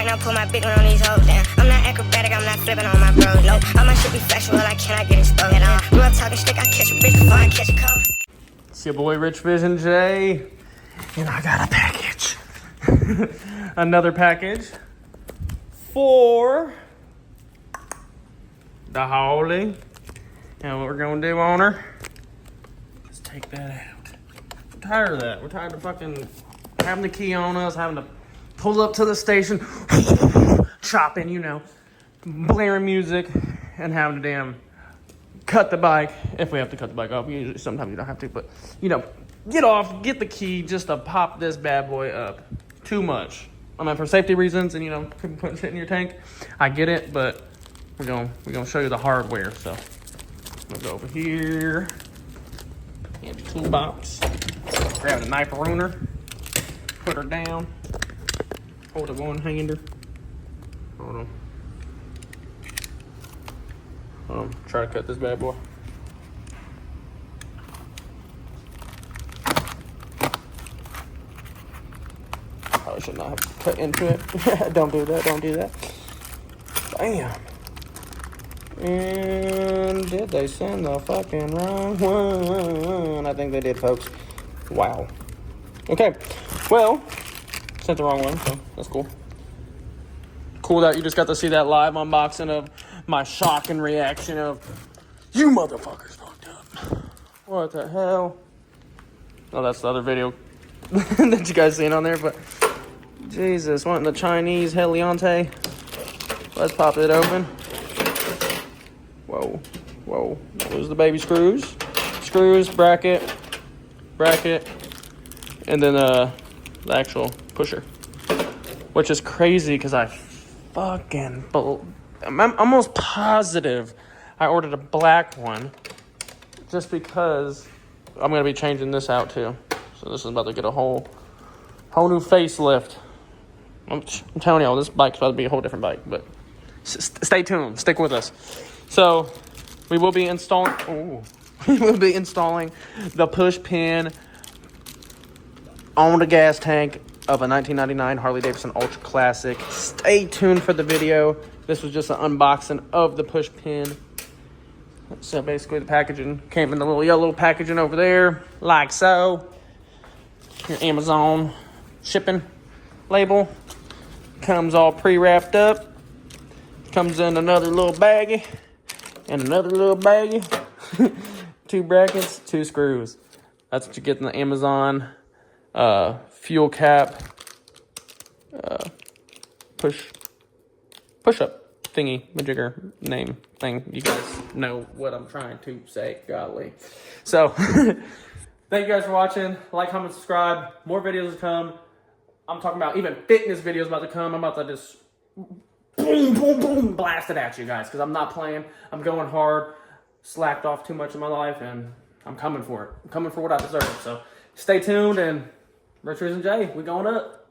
and I put my big one on these hoes, damn. I'm not acrobatic, I'm not flipping on my bros, no. All my shit be factual, I cannot get exposed at all. Grew up talking shit, I catch a bitch before I catch a cold. It's your boy Rich Vision J, and I got a package. Another package for the Harley. And what we're gonna do on her is take that out. We're tired of that. We're tired of fucking having the key on us, having to pull up to the station, chopping, you know, blaring music, and having to damn cut the bike, if we have to cut the bike off. Usually, sometimes you don't have to, but, you know, get off, get the key just to pop this bad boy up. Too much. I mean, for safety reasons and, you know, putting shit in your tank, I get it, but we're gonna show you the hardware, so. I'm gonna go over here, empty toolbox, grab the knife ruiner, put her down, hold a one-hander, hold on, try to cut this bad boy. Probably should not have cut into it. Don't do that. Bam. And did they send the fucking wrong one? I think they did, folks. Wow. Okay. Well, sent the wrong one, so that's cool. Cool that you just got to see that live unboxing of my shock and reaction of, you motherfuckers fucked up. What the hell? Oh, that's the other video that you guys seen on there, but Jesus, wanting the Chinese Heliante. Let's pop it open. Whoa. Those are the baby screws. Screws, bracket, and then the actual pusher. Which is crazy because I'm almost positive I ordered a black one just because I'm going to be changing this out too. So this is about to get a whole new facelift. I'm telling y'all, this bike's about to be a whole different bike, but stay tuned. Stick with us. So we will be installing the push pin on the gas tank of a 1999 Harley Davidson Ultra Classic. Stay tuned for the video. This was just an unboxing of the push pin. So basically the packaging came in the little yellow packaging over there, like so. Your Amazon shipping label. Comes all pre-wrapped up. Comes in another little baggie. And another little baggie. 2 brackets, 2 screws. That's what you get in the Amazon fuel cap push-up thingy, majigger name thing. You guys know what I'm trying to say, golly. So, thank you guys for watching. Like, comment, subscribe. More videos to come. I'm talking about even fitness videos about to come. I'm about to just boom, blast it at you guys, because I'm not playing. I'm going hard. Slacked off too much in my life, and I'm coming for it. I'm coming for what I deserve. So stay tuned, and Rich and Jay, we going up.